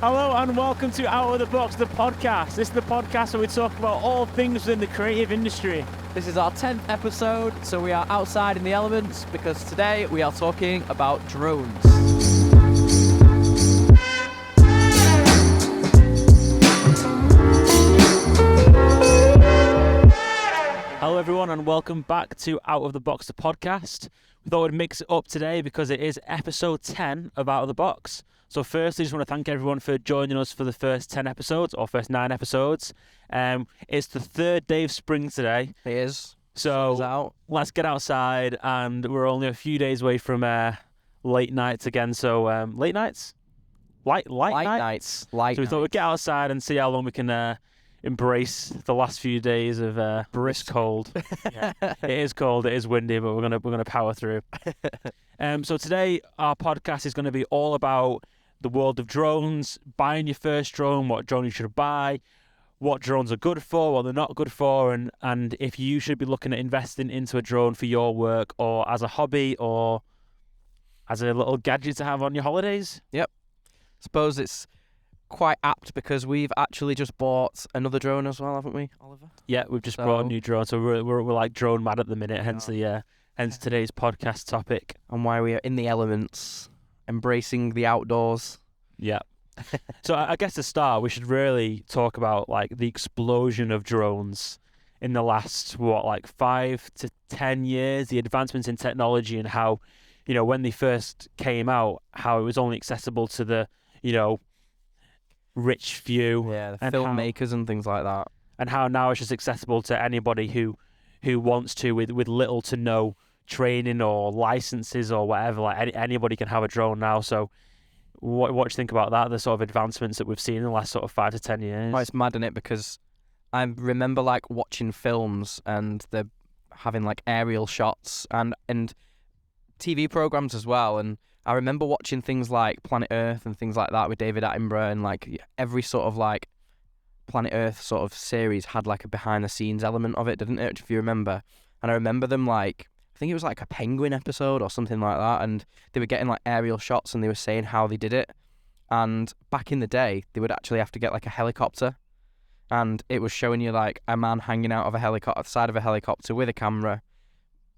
Hello and welcome to Out of the Box, the podcast. This is the podcast where we talk about all things within the creative industry. This is our 10th episode, so we are outside in the elements because today we are talking about drones. Hello everyone and welcome back to Out of the Box, the podcast. We thought we'd mix it up today because it is episode 10 of Out of the Box. So firstly, I just want to thank everyone for joining us for the first 10 episodes, or first 9 episodes. It's the third day of spring today. It is. So let's get outside, and we're only a few days away from late nights again. So late nights? Light nights. So we thought we'd get outside and see how long we can embrace the last few days of brisk cold. Yeah, it is cold, it is windy, but we're gonna power through. So today our podcast is going to be all about the world of drones, buying your first drone, what drone you should buy, what drones are good for, what they're not good for, and if you should be looking at investing into a drone for your work or as a hobby or as a little gadget to have on your holidays. Yep. Suppose it's quite apt because we've actually just bought another drone as well, haven't we, Oliver? Yeah, we've just bought a new drone, so we're like drone mad at the minute, hence today's podcast topic. And why we are in the elements, embracing the outdoors. Yeah. So I guess to start, we should really talk about like the explosion of drones in the last 5 to 10 years, the advancements in technology, and how, when they first came out, how it was only accessible to the, rich few. Yeah, the filmmakers and things like that. And how now it's just accessible to anybody who wants to, with little to no training or licenses or whatever. Like anybody can have a drone now. So what do you think about that, the sort of advancements that we've seen in the last sort of 5 to 10 years? Well, it's mad, isn't it? Because I remember watching films and they're having aerial shots and TV programs as well. And I remember watching things like Planet Earth and things like that with David Attenborough, and every sort of Planet Earth sort of series had a behind the scenes element of it, didn't it? If you remember. And I remember them I think it was a penguin episode or something like that, and they were getting aerial shots and they were saying how they did it. And back in the day, they would actually have to get a helicopter, and it was showing you a man hanging out of a helicopter, side of a helicopter with a camera,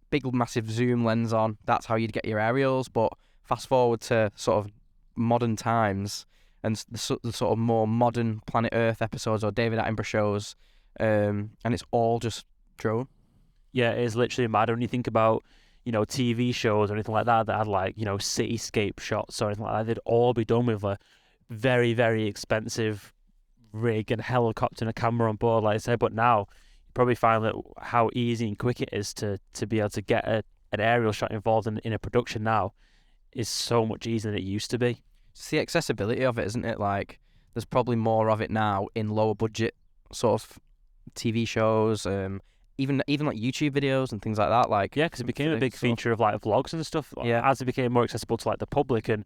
big massive zoom lens on. That's how you'd get your aerials. But fast forward to sort of modern times and the sort of more modern Planet Earth episodes or David Attenborough shows, and it's all just drone. Yeah, it is literally mad when you think about, TV shows or anything like that had cityscape shots or anything like that. They'd all be done with a very, very expensive rig and helicopter and a camera on board, like I said. But now you probably find that how easy and quick it is to be able to get an aerial shot involved in a production now is so much easier than it used to be. It's the accessibility of it, isn't it? There's probably more of it now in lower budget sort of TV shows, even YouTube videos and things like that. Yeah, because it became a big feature of vlogs and stuff. Yeah. As it became more accessible to the public and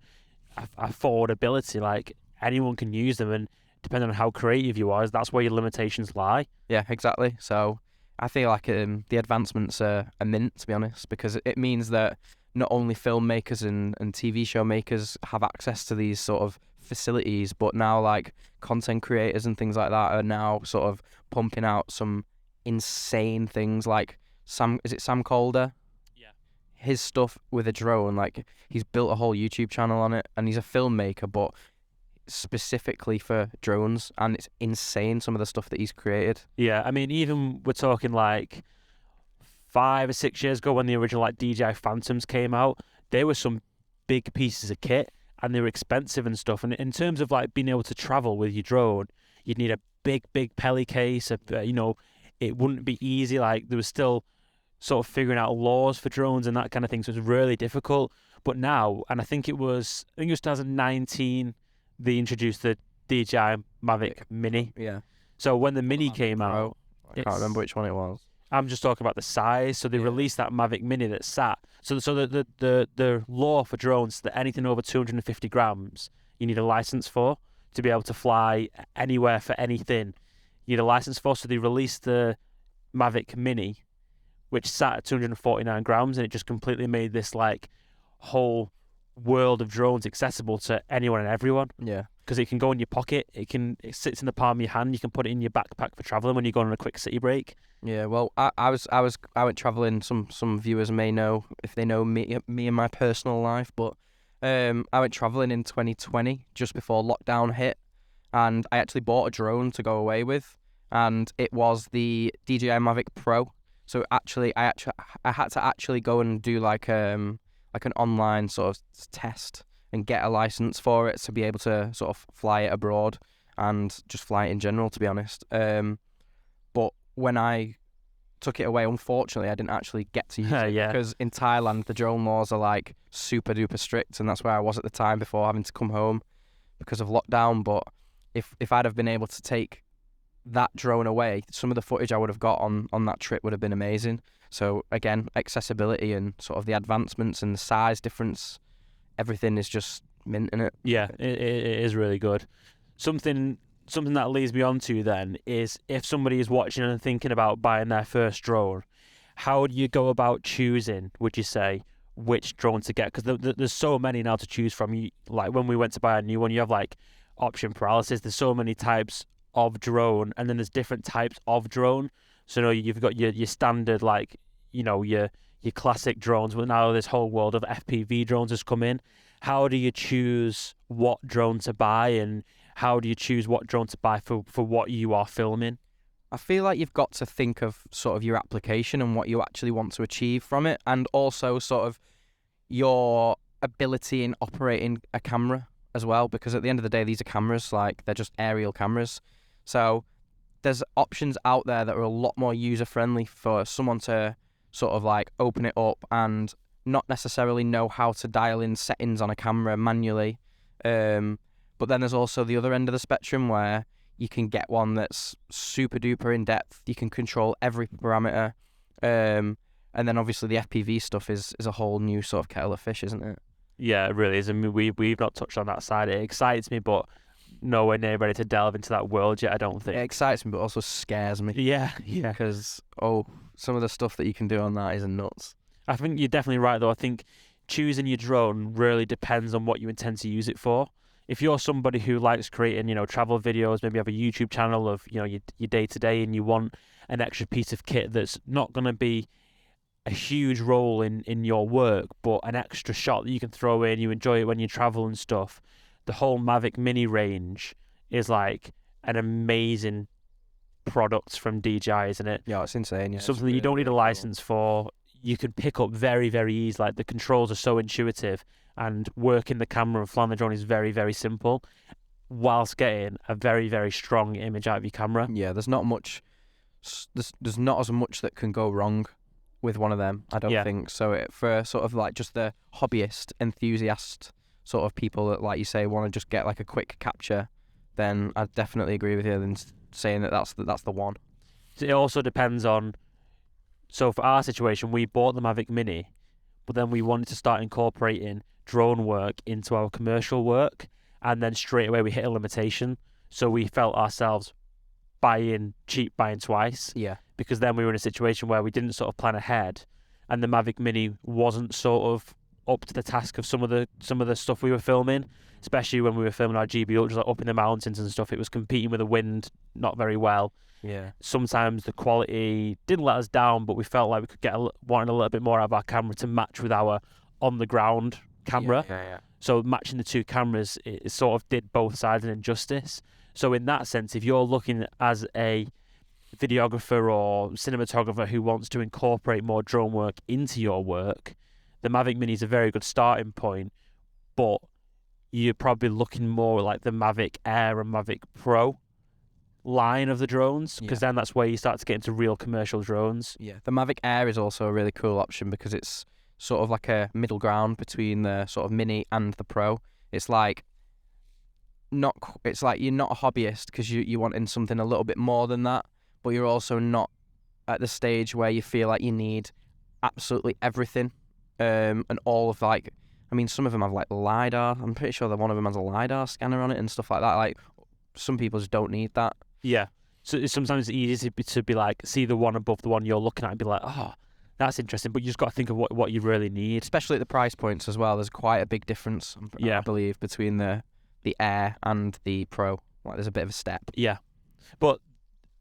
affordability, anyone can use them, and depending on how creative you are, that's where your limitations lie. Yeah, exactly. So I feel the advancements are mint, to be honest, because it means that not only filmmakers and TV show makers have access to these sort of facilities, but now content creators and things like that are now sort of pumping out some insane things. Sam Calder? Yeah. His stuff with a drone, he's built a whole YouTube channel on it, and he's a filmmaker, but specifically for drones, and it's insane some of the stuff that he's created. Yeah, I mean, even we're talking 5 or 6 years ago when the original DJI Phantoms came out, there were some big pieces of kit and they were expensive and stuff. And in terms of being able to travel with your drone, you'd need a big Peli case. It wouldn't be easy. There was still sort of figuring out laws for drones and that kind of thing. So it was really difficult. But now, and I think it was 2019, they introduced the DJI Mavic Mini. Yeah. So when the Mini came out, I can't remember which one it was. I'm just talking about the size. So they released that Mavic Mini that sat. So the law for drones that anything over 250 grams, you need a license for to be able to fly anywhere for anything. You need a license for. So they released the Mavic Mini, which sat at 249 grams, and it just completely made this whole world of drones accessible to anyone and everyone. Yeah. Because it can go in your pocket. It sits in the palm of your hand. You can put it in your backpack for traveling when you're going on a quick city break. Yeah, well, I went traveling. Some viewers may know if they know me and my personal life, but I went traveling in 2020 just before lockdown hit, and I actually bought a drone to go away with, and it was the DJI Mavic Pro. So actually, I had to actually go and do like an online sort of test and get a license for it to be able to sort of fly it abroad and just fly it in general, to be honest. But when I took it away, unfortunately, I didn't actually get to use it because in Thailand, the drone laws are like super duper strict, and that's where I was at the time before having to come home because of lockdown. But if I'd have been able to take that drone away, some of the footage I would have got on that trip would have been amazing. So again, accessibility and sort of the advancements and the size difference, everything is just mint in it. Yeah, it is really good. Something that leads me on to then is if somebody is watching and thinking about buying their first drone, how do you go about choosing, would you say, which drone to get? Because there's so many now to choose from. Like when we went to buy a new one, you have like option paralysis. There's so many types of drone, and then there's different types of drone. So you've got your standard, like, your classic drones, but now this whole world of FPV drones has come in. How do you choose what drone to buy, and how do you choose what drone to buy for what you are filming? I feel like you've got to think of sort of your application and what you actually want to achieve from it, and also sort of your ability in operating a camera as well, because at the end of the day, these are cameras, like they're just aerial cameras. So there's options out there that are a lot more user-friendly for someone to sort of like open it up and not necessarily know how to dial in settings on a camera manually. But then there's also the other end of the spectrum where you can get one that's super duper in depth. You can control every parameter. And then obviously the FPV stuff is a whole new sort of kettle of fish, isn't it? Yeah, it really is. I mean, we've not touched on that side. It excites me, but nowhere near ready to delve into that world yet, I don't think. It excites me, but also scares me. Yeah. Because, some of the stuff that you can do on that is nuts. I think you're definitely right, though. I think choosing your drone really depends on what you intend to use it for. If you're somebody who likes creating, travel videos, maybe have a YouTube channel of, your day-to-day, and you want an extra piece of kit that's not going to be a huge role in your work, but an extra shot that you can throw in, you enjoy it when you travel and stuff, the whole Mavic Mini range is like an amazing product from DJI, isn't it? Yeah, it's insane. Yeah, something that you don't need a license for. You can pick up very, very easy. Like the controls are so intuitive, and working the camera and flying the drone is very, very simple, whilst getting a very, very strong image out of your camera. Yeah, there's not much. There's not as much that can go wrong with one of them, I don't think. So for sort of like just the hobbyist, enthusiast sort of people that, like you say, want to just get like a quick capture, then I definitely agree with you in saying that that's the one. It also depends on. So for our situation, we bought the Mavic Mini, but then we wanted to start incorporating drone work into our commercial work, and then straight away we hit a limitation. So we felt ourselves buying twice. Yeah. Because then we were in a situation where we didn't sort of plan ahead, and the Mavic Mini wasn't sort of up to the task of some of the stuff we were filming, especially when we were filming our GB Ultras, like up in the mountains and stuff. It was competing with the wind not very well. Yeah. Sometimes the quality didn't let us down, but we felt like we could wanted a little bit more out of our camera to match with our on the ground camera. Yeah. So matching the two cameras, it sort of did both sides an injustice. So in that sense, if you're looking as a videographer or cinematographer who wants to incorporate more drone work into your work, the Mavic Mini is a very good starting point, but you're probably looking more like the Mavic Air and Mavic Pro line of the drones, because then that's where you start to get into real commercial drones. Yeah, the Mavic Air is also a really cool option because it's sort of like a middle ground between the sort of Mini and the Pro. It's like you're not a hobbyist because you're wanting something a little bit more than that, but you're also not at the stage where you feel like you need absolutely everything, and all of like, I mean, some of them have like LiDAR. I'm pretty sure that one of them has a LiDAR scanner on it and stuff like that. Like, some people just don't need that. Yeah. So sometimes it's easy to be like, see the one above the one you're looking at and be like, oh, That's interesting, but you just got to think of what you really need. Especially at the price points as well. There's quite a big difference, I believe, between the Air and the Pro. Like, there's a bit of a step. Yeah. But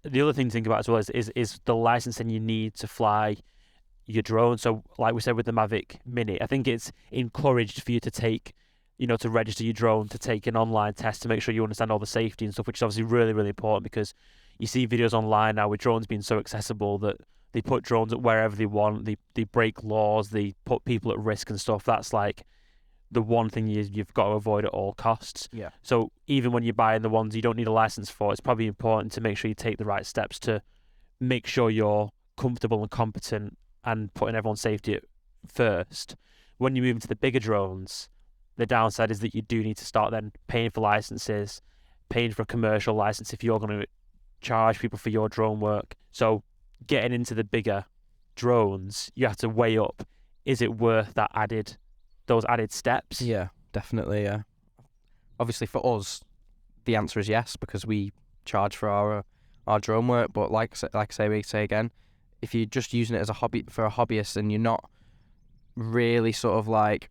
the other thing to think about as well is the licensing you need to fly your drone. So like we said with the Mavic Mini, I think it's encouraged for you to take, to register your drone, to take an online test to make sure you understand all the safety and stuff, which is obviously really, really important, because you see videos online now with drones being so accessible that they put drones at wherever they want, they break laws, they put people at risk and stuff. That's like the one thing you've got to avoid at all costs. Yeah. So even when you're buying the ones you don't need a license for, it's probably important to make sure you take the right steps to make sure you're comfortable and competent and putting everyone's safety at first. When you move into the bigger drones, the downside is that you do need to start then paying for licenses, paying for a commercial license if you're going to charge people for your drone work. So getting into the bigger drones, you have to weigh up, is it worth those added steps? Yeah, definitely, yeah. Obviously for us, the answer is yes, because we charge for our drone work, but like I say again, if you're just using it as a hobby for a hobbyist and you're not really sort of like,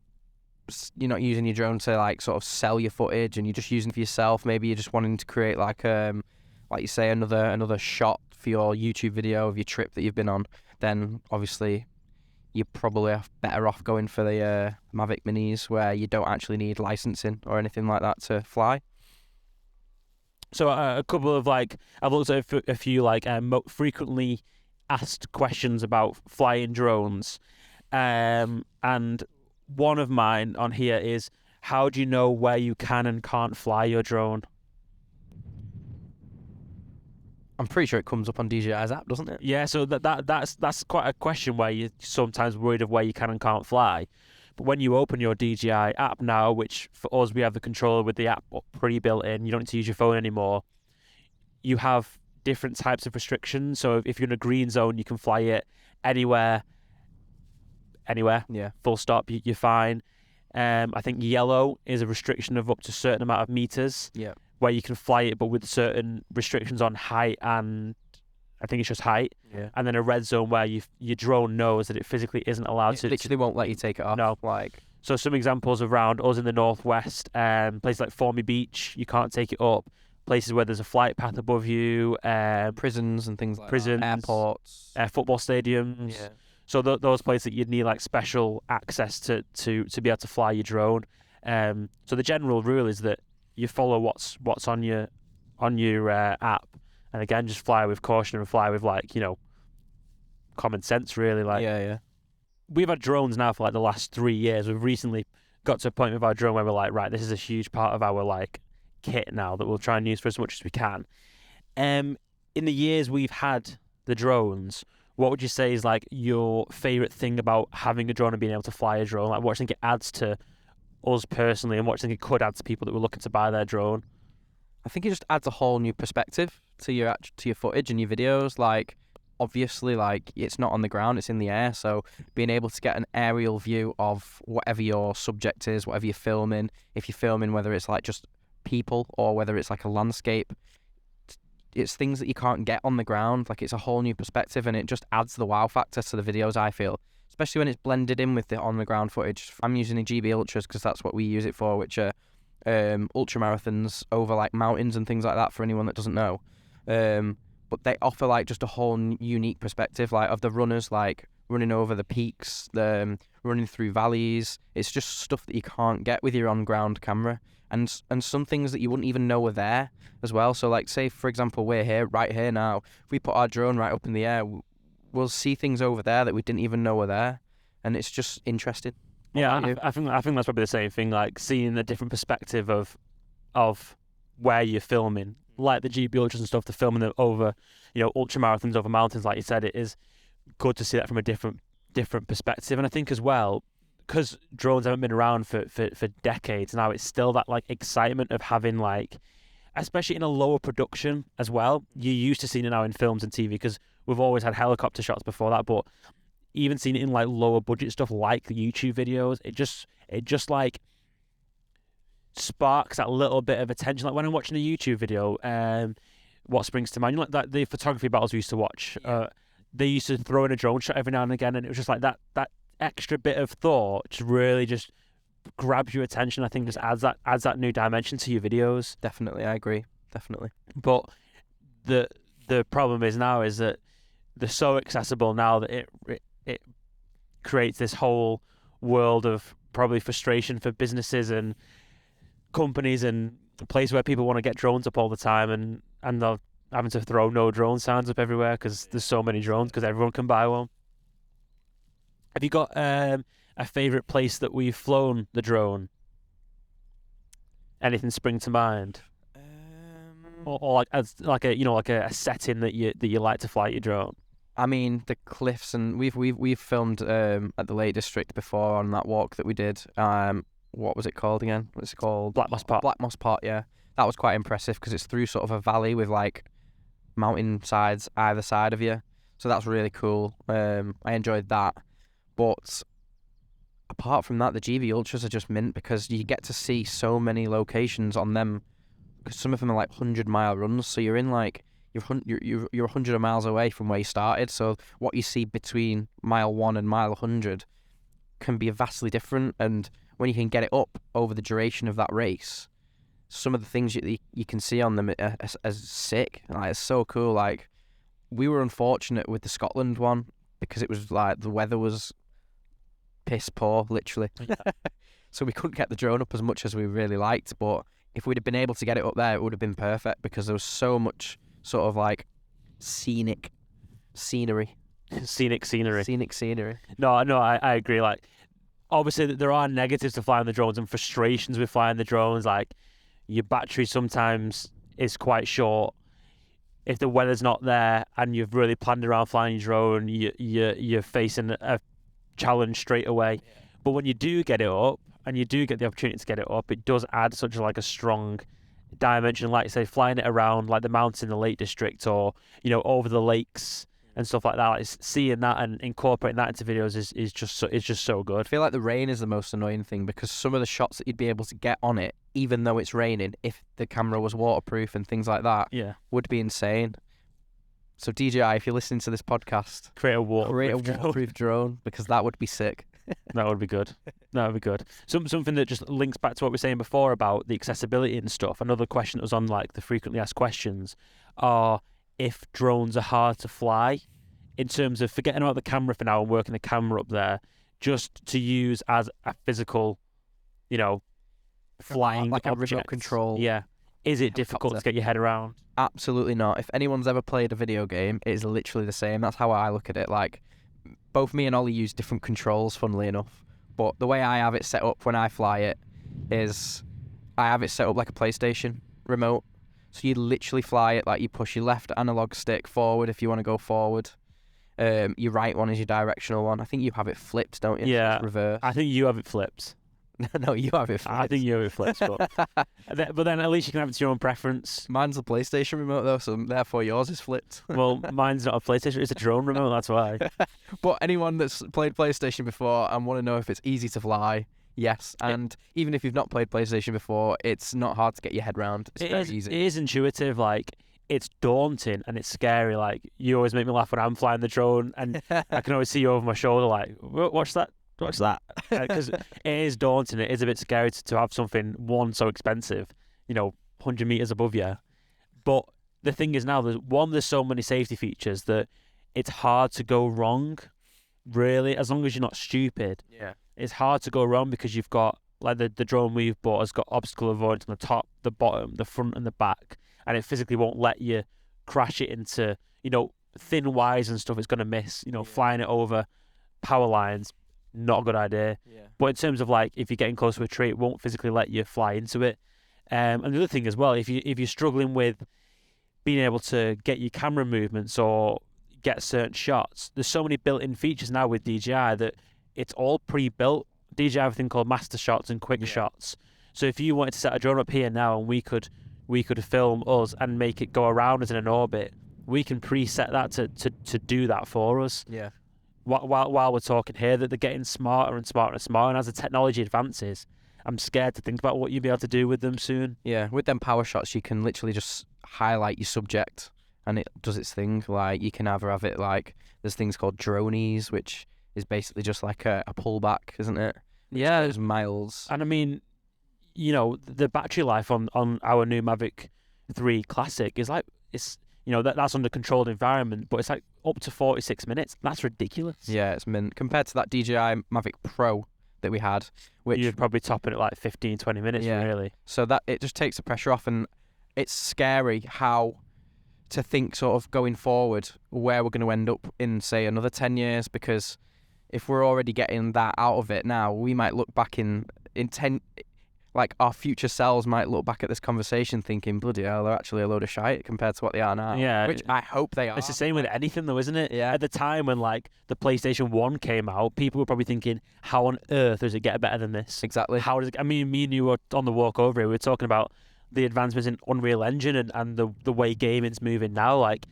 you're not using your drone to like sort of sell your footage and you're just using it for yourself, maybe you're just wanting to create like you say, another shot for your YouTube video of your trip that you've been on, then obviously you're probably better off going for the Mavic Minis, where you don't actually need licensing or anything like that to fly. So a couple of I've looked at a few frequently asked questions about flying drones, and one of mine on here is, how do you know where you can and can't fly your drone? I'm pretty sure it comes up on DJI's app, doesn't it? Yeah, so that's quite a question where you're sometimes worried of where you can and can't fly. But when you open your DJI app now, which for us, we have the controller with the app pre-built in, you don't need to use your phone anymore, you have different types of restrictions. So if you're in a green zone, you can fly it anywhere, yeah, full stop, you're fine. I think yellow is a restriction of up to a certain amount of meters. Yeah. Where you can fly it, but with certain restrictions on height, and I think it's just height. Yeah. And then a red zone where your drone knows that it physically isn't allowed to. Literally won't let you take it off. No. So some examples around us in the northwest, places like Formy Beach, you can't take it up. Places where there's a flight path above you, prisons and things like prisons, that. Airports, football stadiums. Yeah. So those places that you'd need like special access to be able to fly your drone. So the general rule is that you follow what's on your app, and again, just fly with caution and fly with common sense, really. Yeah. We've had drones now for the last 3 years. We've recently got to a point with our drone where we're like, right, this is a huge part of our kit now that we'll try and use for as much as we can. In the years we've had the drones, what would you say is your favorite thing about having a drone and being able to fly a drone? What do you think it adds to us personally, and what do you think it could add to people that were looking to buy their drone? I think it just adds a whole new perspective to your footage and your videos. Obviously, it's not on the ground, it's in the air, so being able to get an aerial view of whatever your subject is, whatever you're filming, if you're filming whether it's just people or whether it's a landscape, it's things that you can't get on the ground. It's a whole new perspective, and it just adds the wow factor to the videos, I feel. Especially when it's blended in with the on-the-ground footage. I'm using a GB Ultras because that's what we use it for, which are ultra marathons over mountains and things like that, for anyone that doesn't know. But they offer just a whole unique perspective of the runners running over the peaks, running through valleys. It's just stuff that you can't get with your on-ground camera, and some things that you wouldn't even know are there as well. So say for example, we're right here now. If we put our drone right up in the air, we'll see things over there that we didn't even know were there, and it's just interesting. Yeah, I think that's probably the same thing. Seeing a different perspective of where you're filming, like the GB Ultras and stuff. To filming them over, ultra marathons over mountains, like you said, it is good to see that from a different perspective. And I think as well, because drones haven't been around for decades now, it's still that excitement of having especially in a lower production as well. You're used to seeing it now in films and TV because we've always had helicopter shots before that, but even seeing it in lower budget stuff like the YouTube videos, it just sparks that little bit of attention. When I'm watching a YouTube video, what springs to mind? The photography battles we used to watch. they used to throw in a drone shot every now and again, and it was just like that extra bit of thought just really just grabs your attention. I think just adds that new dimension to your videos. Definitely, I agree. Definitely. But the problem is that they're so accessible now that it creates this whole world of probably frustration for businesses and companies, and a place where people want to get drones up all the time, and they're having to throw no drone signs up everywhere because there's so many drones because everyone can buy one. Have you got a favorite place that we've flown the drone? Anything spring to mind? Or like a setting that you like to fly your drone? I mean, the cliffs, and we've filmed at the Lake District before on that walk that we did. What was it called again? What's it called? Black Moss Park. Black Moss Park, yeah. That was quite impressive because it's through sort of a valley with like mountain sides either side of you. So that's really cool. I enjoyed that. But apart from that, the GV Ultras are just mint because you get to see so many locations on them. Because some of them are like 100-mile runs, so you're in like you're 100 miles away from where you started. So what you see between mile 1 and mile 100 can be vastly different. And when you can get it up over the duration of that race, some of the things you can see on them are sick. Like, it's so cool. Like, we were unfortunate with the Scotland one because it was like the weather was piss poor, literally. Yeah. So we couldn't get the drone up as much as we really liked. But if we'd have been able to get it up there, it would have been perfect because there was so much sort of like scenic scenery. Scenic scenery. No, I agree. Like, obviously there are negatives to flying the drones and frustrations with flying the drones. Like, your battery sometimes is quite short. If the weather's not there and you've really planned around flying your drone, you're facing a challenge straight away. Yeah. But when you do get it up and you do get the opportunity to get it up, it does add such like a strong dimension. Like you say, flying it around like the mountains in the Lake District, or over the lakes and stuff like that. Like, seeing that and incorporating that into videos is just so good. I feel like the rain is the most annoying thing because some of the shots that you'd be able to get on it, even though it's raining, if the camera was waterproof and things like that, would be insane. So DJI, if you're listening to this podcast, create a waterproof drone because that would be sick. That would be good. Something that just links back to what we were saying before about the accessibility and stuff. Another question that was on like the frequently asked questions are if drones are hard to fly, in terms of forgetting about the camera for now and working the camera up there, just to use as a physical, flying like object. A remote control. Yeah. Is it difficult to get your head around? Absolutely not. If anyone's ever played a video game, it is literally the same. That's how I look at it. Like, both me and Ollie use different controls, funnily enough. But the way I have it set up when I fly it is I have it set up like a PlayStation remote. So you literally fly it like you push your left analog stick forward if you want to go forward. Your right one is your directional one. I think you have it flipped, don't you? Yeah. It's reverse. I think you have it flipped. No, you have it flipped. I think you have it flipped, but then at least you can have it to your own preference. Mine's a PlayStation remote though, so therefore yours is flipped. Well, mine's not a PlayStation, it's a drone remote, that's why. But anyone that's played PlayStation before and want to know if it's easy to fly, yes. And even if you've not played PlayStation before, it's not hard to get your head around. It's very easy. It is intuitive, like, it's daunting and it's scary. Like, you always make me laugh when I'm flying the drone and I can always see you over my shoulder like, watch that. Because it is daunting. It is a bit scary to have something, one, so expensive, 100 meters above you. But the thing is now, there's so many safety features that it's hard to go wrong, really, as long as you're not stupid. Yeah. It's hard to go wrong because you've got, like, the drone we've bought has got obstacle avoidance on the top, the bottom, the front and the back, and it physically won't let you crash it into, thin wires and stuff. It's going to miss, flying it over power lines. Not a good idea. Yeah. But in terms of like, if you're getting close to a tree, it won't physically let you fly into it. And the other thing as well, if you're struggling with being able to get your camera movements or get certain shots, there's so many built-in features now with DJI that it's all pre-built. DJI have a thing called master shots and quick shots. So if you wanted to set a drone up here now and we could film us and make it go around us in an orbit, we can preset that to do that for us. Yeah. While we're talking here, that they're getting smarter and smarter and smarter, and as the technology advances, I'm scared to think about what you'll be able to do with them soon. Yeah, with them power shots, you can literally just highlight your subject and it does its thing. Like, you can either have it like, there's things called dronies, which is basically just like a pullback, isn't it? Yeah, There's miles. and I mean, the battery life on our new Mavic 3 Classic is like, it's that's under controlled environment, but it's like up to 46 minutes. That's ridiculous. Yeah, it's mint compared to that DJI Mavic Pro that we had, which you'd probably top it at like 15-20 minutes. Yeah. Really. So that it just takes the pressure off, and it's scary how to think sort of going forward where we're going to end up in, say, another 10 years, because if we're already getting that out of it now, we might look back in 10, like our future selves might look back at this conversation thinking, bloody hell, they're actually a load of shite compared to what they are now. Yeah. Which I hope they are. It's the same with anything though, isn't it? Yeah. At the time when like the PlayStation 1 came out, people were probably thinking, how on earth does it get better than this? Exactly. How does it, I mean, me and you were on the walk over here, we were talking about the advancements in Unreal Engine and the way gaming's moving now. Like,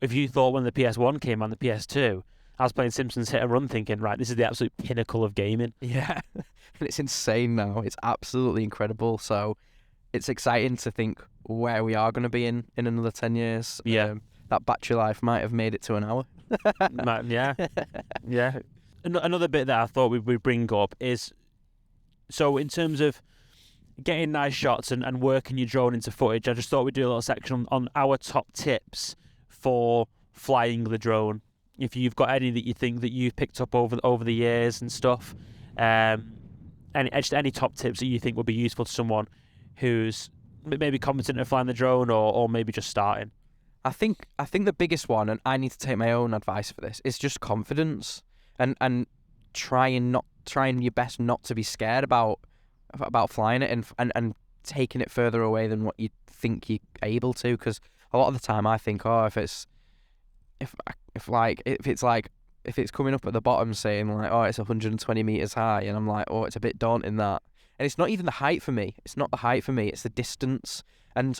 if you thought when the PS1 came on, the PS2, I was playing Simpsons Hit and Run thinking, right, this is the absolute pinnacle of gaming. Yeah. And it's insane now. It's absolutely incredible. So it's exciting to think where we are going to be in another 10 years. Yeah. That battery life might have made it to an hour. Yeah. Yeah. Another bit that I thought we'd bring up is, so in terms of getting nice shots and working your drone into footage, I just thought we'd do a little section on our top tips for flying the drone. If you've got any that you think that you've picked up over the years and stuff, any top tips that you think would be useful to someone who's maybe competent at flying the drone or maybe just starting. I think the biggest one, and I need to take my own advice for this, is just confidence and trying your best not to be scared about flying it and taking it further away than what you think you're able to. Because a lot of the time I think, if it's coming up at the bottom saying like, oh, it's 120 meters high, and I'm like, oh, it's a bit daunting, that. And it's not even the height for me. It's not the height for me. It's the distance. And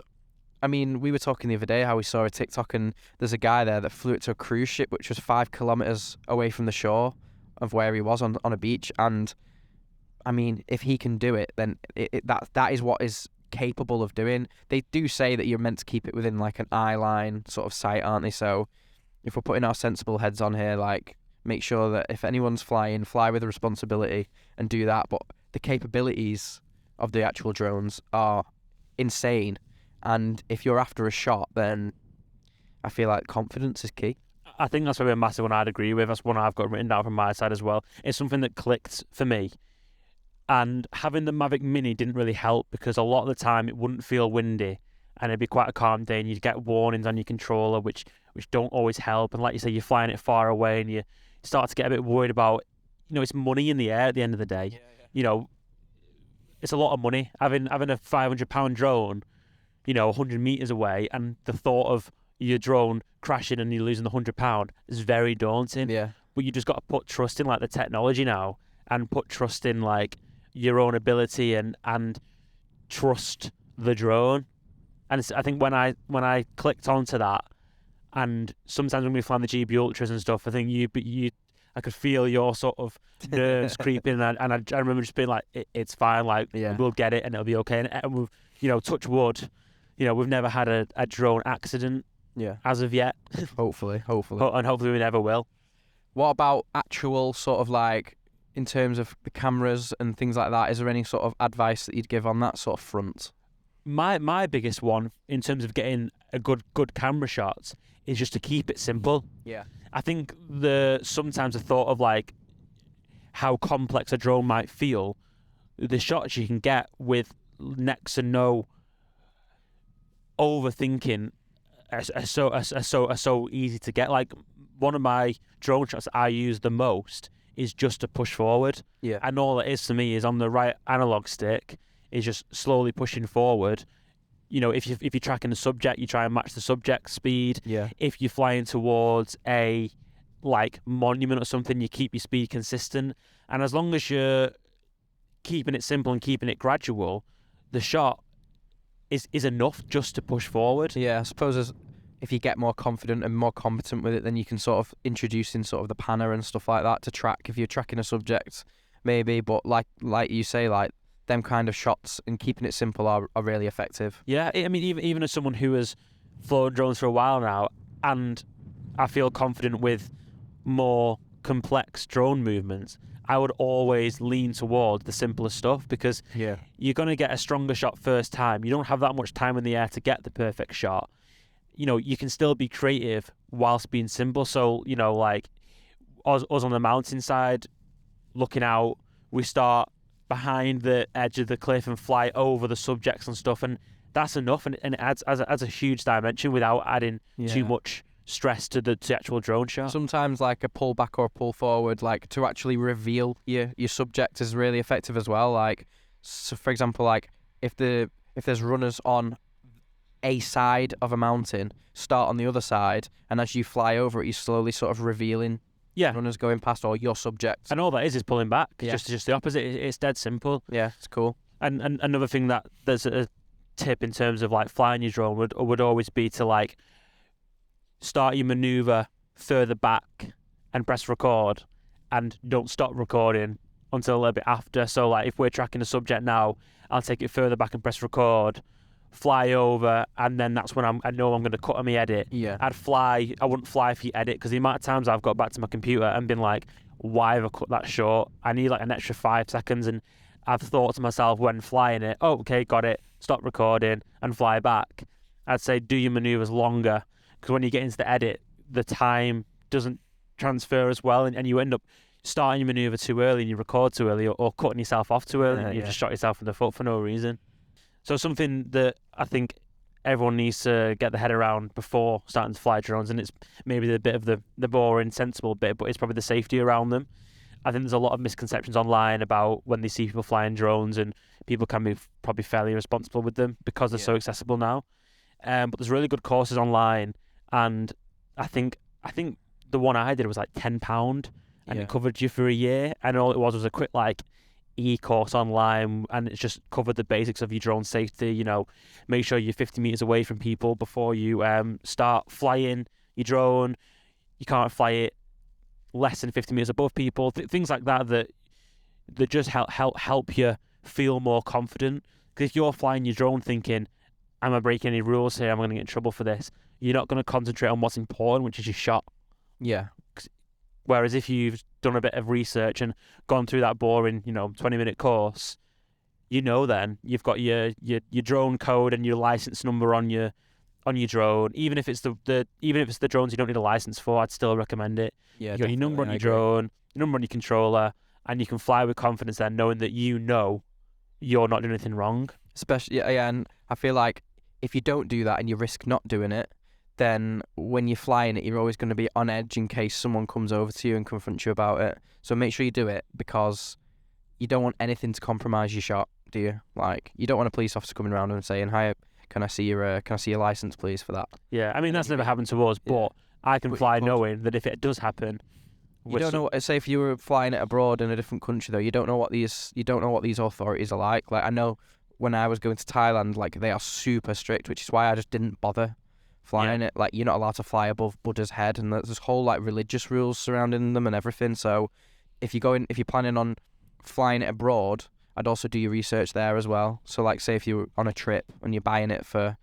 I mean, we were talking the other day how we saw a TikTok, and there's a guy there that flew it to a cruise ship which was 5 kilometers away from the shore of where he was on a beach. And I mean, if he can do it, then that is what is capable of doing. They do say that you're meant to keep it within like an eye line sort of sight, aren't they? So if we're putting our sensible heads on here, like, make sure that if anyone's flying, fly with responsibility and do that. But the capabilities of the actual drones are insane. And if you're after a shot, then I feel like confidence is key. I think that's probably a massive one I'd agree with. That's one I've got written down from my side as well. It's something that clicked for me. And having the Mavic Mini didn't really help, because a lot of the time it wouldn't feel windy and it'd be quite a calm day, and you'd get warnings on your controller which don't always help. And like you say, you're flying it far away and you start to get a bit worried about, it's money in the air at the end of the day. Yeah. It's a lot of money. Having a £500 drone, 100 meters away, and the thought of your drone crashing and you losing the £100 is very daunting. Yeah. But you just got to put trust in like the technology now, and put trust in like your own ability and trust the drone. And I think when I clicked onto that, and sometimes when we fly the GB Ultras and stuff, I think I could feel your sort of nerves creeping, and I remember just being like, it's fine, like, we'll get it and it'll be okay. And we've, touch wood, we've never had a drone accident as of yet. Hopefully. And hopefully we never will. What about actual sort of like, in terms of the cameras and things like that, is there any sort of advice that you'd give on that sort of front? My biggest one in terms of getting a good camera shots is just to keep it simple. Yeah. I think sometimes the thought of like how complex a drone might feel, the shots you can get with next to no overthinking are so easy to get. Like, one of my drone shots I use the most is just to push forward. Yeah. And all it is for me is on the right analog stick is just slowly pushing forward. If you're tracking the subject, you try and match the subject's speed. Yeah. If you're flying towards a like monument or something, you keep your speed consistent. And as long as you're keeping it simple and keeping it gradual, the shot is enough just to push forward. Yeah, I suppose if you get more confident and more competent with it, then you can sort of introduce in sort of the panner and stuff like that to track if you're tracking a subject, maybe. But like you say, like, them kind of shots and keeping it simple are really effective. Yeah, I mean, even as someone who has flown drones for a while now, and I feel confident with more complex drone movements. I would always lean towards the simplest stuff because you're going to get a stronger shot first time. You don't have that much time in the air to get the perfect shot. You can still be creative whilst being simple. So, like us on the mountainside, looking out, we start behind the edge of the cliff and fly over the subjects and stuff, and that's enough, and it adds a huge dimension without adding too much stress to the actual drone shot. Sometimes like a pull back or a pull forward, like to actually reveal your subject is really effective as well. Like, so for example, like if there's runners on a side of a mountain, start on the other side, and as you fly over it, you're slowly sort of revealing runners going past or your subject. And all that is pulling back. Just the opposite. It's dead simple. Yeah, it's cool. And another thing that there's a tip in terms of like flying your drone would always be to like start your maneuver further back and press record, and don't stop recording until a little bit after. So like if we're tracking a subject now, I'll take it further back and press record, fly over, and then that's when I know I'm going to cut on my edit. I wouldn't fly for your edit, because the amount of times I've got back to my computer and been like, why have I cut that short? I need like an extra 5 seconds, and I've thought to myself when flying it, oh, okay, got it, stop recording and fly back. I'd say do your maneuvers longer, because when you get into the edit, the time doesn't transfer as well, and you end up starting your maneuver too early and you record too early, or cutting yourself off too early, and you've just shot yourself in the foot for no reason. So something that I think everyone needs to get their head around before starting to fly drones, and it's maybe the bit of the boring, sensible bit, but it's probably the safety around them. I think there's a lot of misconceptions online about when they see people flying drones, and people can be probably fairly irresponsible with them because they're so accessible now. But there's really good courses online, and I think the one I did was like £10, and it covered you for a year, and all it was a quick like e-course online, and it's just covered the basics of your drone safety. Make sure you're 50 meters away from people before you start flying your drone. You can't fly it less than 50 meters above people. Things like that just help you feel more confident. Because if you're flying your drone thinking, am I breaking any rules here? I'm going to get in trouble for this. You're not going to concentrate on what's important, which is your shot. Yeah. Whereas if you've done a bit of research and gone through that boring, 20-minute course, then you've got your drone code and your license number on your drone. Even if it's the drones you don't need a license for, I'd still recommend it. Yeah, you got your number on your drone, your number on your controller, and you can fly with confidence then, knowing that you're not doing anything wrong. Especially, and I feel like if you don't do that and you risk not doing it, then when you're flying it, you're always going to be on edge in case someone comes over to you and confronts you about it. So make sure you do it, because you don't want anything to compromise your shot, do you? Like, you don't want a police officer coming around and saying, "Hi, can I see your license, please, for that?" Yeah, I mean that's never happened to us, but I can fly knowing that if it does happen, you don't know. Say if you were flying it abroad in a different country, though, you don't know what these authorities are like. Like, I know when I was going to Thailand, like, they are super strict, which is why I just didn't bother flying it. Like, you're not allowed to fly above Buddha's head, and there's this whole like religious rules surrounding them and everything. So if you're planning on flying it abroad, I'd also do your research there as well. So like, say if you're on a trip and you're buying it for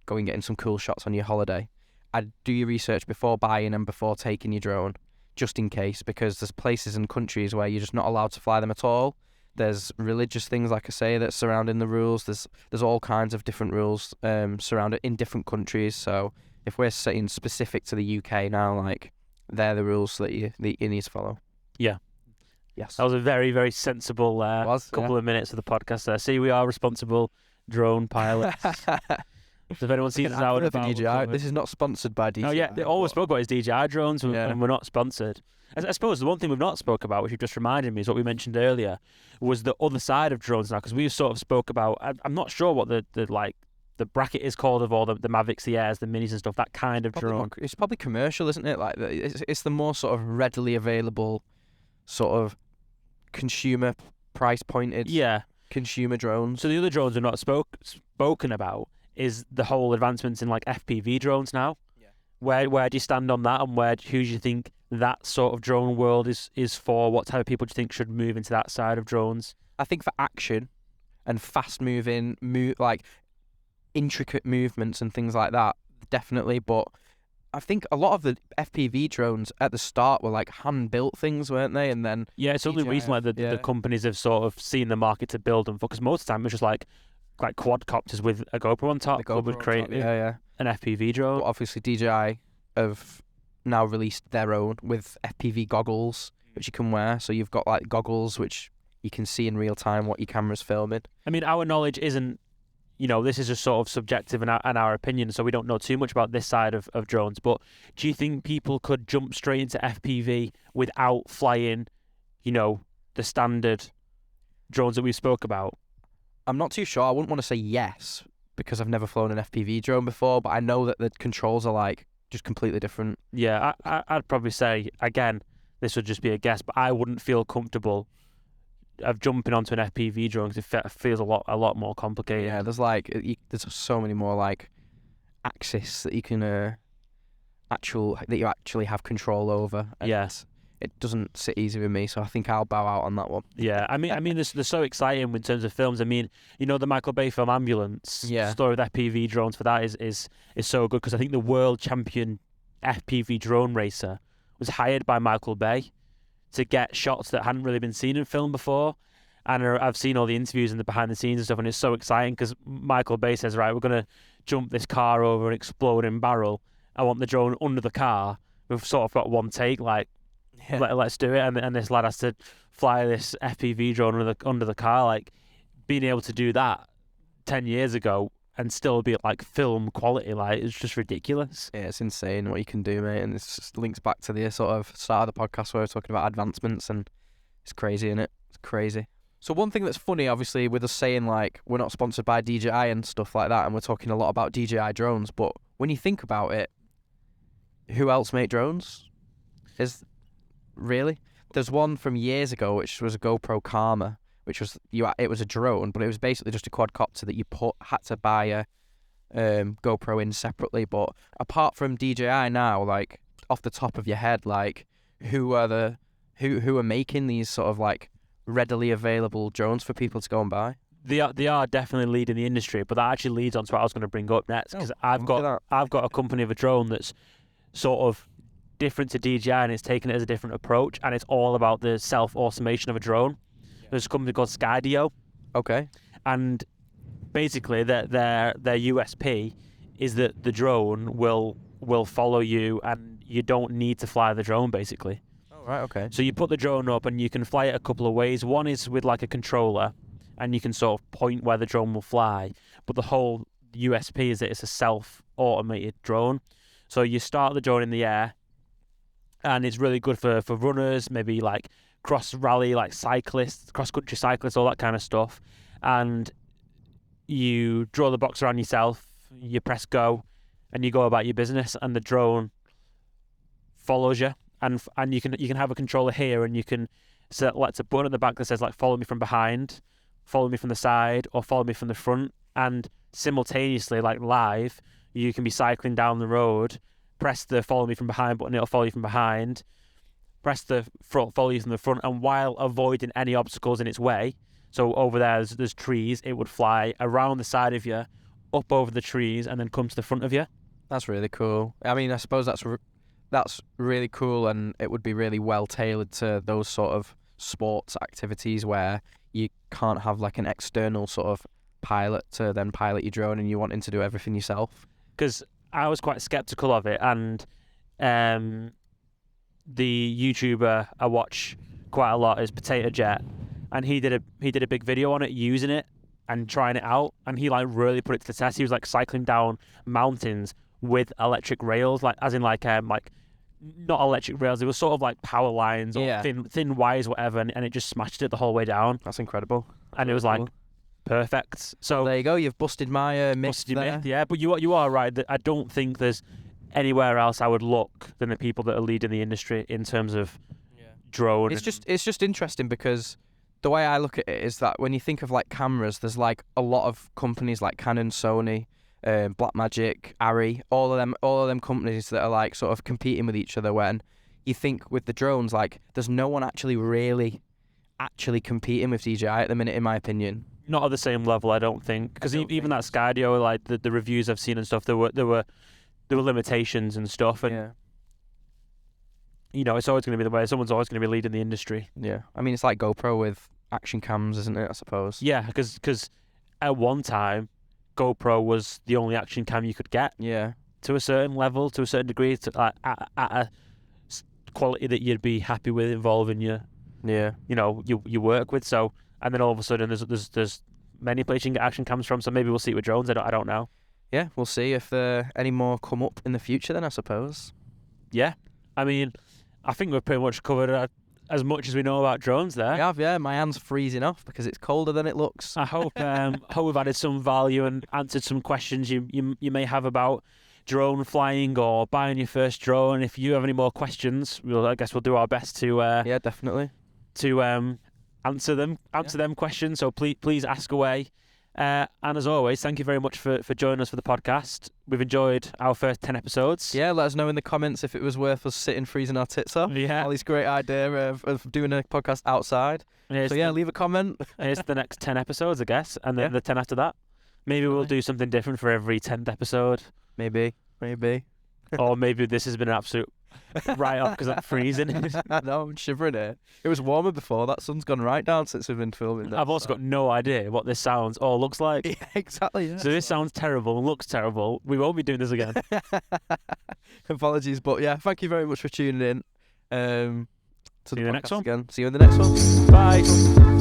going getting some cool shots on your holiday, I'd do your research before buying and before taking your drone, just in case, because there's places and countries where you're just not allowed to fly them at all. There's religious things, like I say, that's surrounding the rules. There's all kinds of different rules surrounded in different countries. So if we're saying specific to the UK now, like, they're the rules that you need to follow. Yeah. Yes. That was a very, very sensible couple of minutes of the podcast there. See, we are responsible drone pilots. So if anyone sees us out about DJI, this is not sponsored by DJI. Oh yeah, all we spoke about is DJI drones, and we're not sponsored. I suppose the one thing we've not spoke about, which you just reminded me, is what we mentioned earlier, was the other side of drones now, because we sort of spoke about. I'm not sure what the bracket is called of all the Mavics, the Airs, the Minis and stuff. That kind of drone. It's probably commercial, isn't it? Like, it's the more sort of readily available, sort of consumer price pointed. Yeah. Consumer drones. So the other drones we're not spoken about is the whole advancements in like FPV drones now. Yeah. Where do you stand on that, and who do you think that sort of drone world is for? What type of people do you think should move into that side of drones? I think for action and fast moving, like intricate movements and things like that, definitely, but I think a lot of the FPV drones at the start were like hand-built things, weren't they? And then it's only recently the companies have sort of seen the market to build them, because most of the time it's just like quadcopters with a GoPro on top. The GoPro would create an FPV drone. But obviously DJI have now released their own with FPV goggles, which you can wear. So you've got like goggles which you can see in real time what your camera's filming. I mean, our knowledge isn't, this is just sort of subjective and our opinion, so we don't know too much about this side of drones. But do you think people could jump straight into FPV without flying, the standard drones that we spoke about? I'm not too sure. I wouldn't want to say yes because I've never flown an FPV drone before, but I know that the controls are like just completely different. Yeah, I'd probably say, again, this would just be a guess, but I wouldn't feel comfortable of jumping onto an FPV drone because it feels a lot more complicated. Yeah, there's there's so many more like axes that you can you actually have control over. Yes. It doesn't sit easy with me, so I think I'll bow out on that one. Yeah, I mean, they're so exciting in terms of films. I mean, the Michael Bay film Ambulance. Yeah. Story with FPV drones for that is so good, because I think the world champion FPV drone racer was hired by Michael Bay to get shots that hadn't really been seen in film before. And I've seen all the interviews and the behind the scenes and stuff, and it's so exciting because Michael Bay says, right, we're gonna jump this car over an exploding barrel. I want the drone under the car. We've sort of got one take, like. Yeah. Let's do it, and this lad has to fly this FPV drone under the car. Like, being able to do that 10 years ago and still be like film quality, like, it's just ridiculous. Yeah, it's insane what you can do, mate. And it just links back to the sort of start of the podcast where we're talking about advancements, and it's crazy, isn't it? It's crazy. So one thing that's funny, obviously, with us saying like we're not sponsored by DJI and stuff like that, and we're talking a lot about DJI drones, but when you think about it, who else make drones? Really? There's one from years ago which was a GoPro Karma, which was it was a drone, but it was basically just a quadcopter that you had to buy a GoPro in separately. But apart from DJI now, like off the top of your head, like who are making these sort of like readily available drones for people to go and buy? They are definitely leading the industry, but that actually leads on to what I was going to bring up next, because I've got a company of a drone that's sort of different to DJI, and it's taken it as a different approach, and it's all about the self-automation of a drone. There's a company called Skydio. Okay. And basically their USP is that the drone will follow you, and you don't need to fly the drone, basically. Oh, right, okay. So you put the drone up and you can fly it a couple of ways. One is with like a controller, and you can sort of point where the drone will fly. But the whole USP is that it's a self-automated drone. So you start the drone in the air, and it's really good for runners, maybe like cross-rally, like cyclists, cross-country cyclists, all that kind of stuff. And you draw the box around yourself, you press go, and you go about your business, and the drone follows you. And you can have a controller here, and you can select a button at the back that says like follow me from behind, follow me from the side, or follow me from the front. And simultaneously, like live, you can be cycling down the road, press the follow me from behind button, it'll follow you from behind. Press the front, follow you from the front, and while avoiding any obstacles in its way, so over there's trees, it would fly around the side of you, up over the trees, and then come to the front of you. That's really cool. I mean, I suppose that's really cool, and it would be really well tailored to those sort of sports activities where you can't have like an external sort of pilot to then pilot your drone, and you're wanting to do everything yourself. Because I was quite skeptical of it, and the YouTuber I watch quite a lot is Potato Jet, and he did a big video on it, using it and trying it out, and he like really put it to the test. He was like cycling down mountains with electric rails, like as in like not electric rails, it was sort of like power lines or thin wires, whatever, and it just smashed it the whole way down. That's incredible. And it was like perfect. So there you go. You've busted my myth there. Yeah, but you are right that I don't think there's anywhere else I would look than the people that are leading the industry in terms of drone. It's just interesting because the way I look at it is that when you think of like cameras, there's like a lot of companies like Canon, Sony, Blackmagic, Arri, all of them companies that are like sort of competing with each other. When you think with the drones, like there's no one actually competing with DJI at the minute, in my opinion. Not at the same level, I don't think, because even that Skydio, like the reviews I've seen and stuff, there were there were limitations and stuff, and Yeah. you know, it's always going to be the way. Someone's always going to be leading the industry. Yeah. I mean, it's like GoPro with action cams, isn't it? I suppose. Yeah, because at one time, GoPro was the only action cam you could get Yeah. to a certain level, to a certain degree, at a quality that you'd be happy with involving your, Yeah. you know, you work with. So, and then all of a sudden, there's many places you can get action cams from. So maybe we'll see it with drones. I don't know. Yeah. We'll see if any more come up in the future. Then I suppose. Yeah, I mean, I think we've pretty much covered as much as we know about drones there. Yeah. My hand's freezing off because it's colder than it looks. I hope we've added some value and answered some questions you may have about drone flying or buying your first drone. If you have any more questions, I guess we'll do our best to Yeah, definitely. to answer them questions. So please ask away. And as always, thank you very much for joining us for the podcast. We've enjoyed our first 10 episodes. Yeah, let us know in the comments if it was worth us sitting freezing our tits off. Yeah. Ollie's great idea of doing a podcast outside. Leave a comment. Here's the next 10 episodes, I guess, and then the 10 after that. Maybe we'll do something different for every 10th episode. Maybe. Or maybe this has been an absolute write-off because I'm freezing. I know, I'm shivering here. It was warmer before. That sun's gone right down since we've been filming. I've also got no idea what this sounds or looks like. Yeah, exactly. Yeah. So this sounds terrible and looks terrible. We won't be doing this again. Apologies, but yeah, thank you very much for tuning in. See you in the next one. Again. See you in the next one. Bye.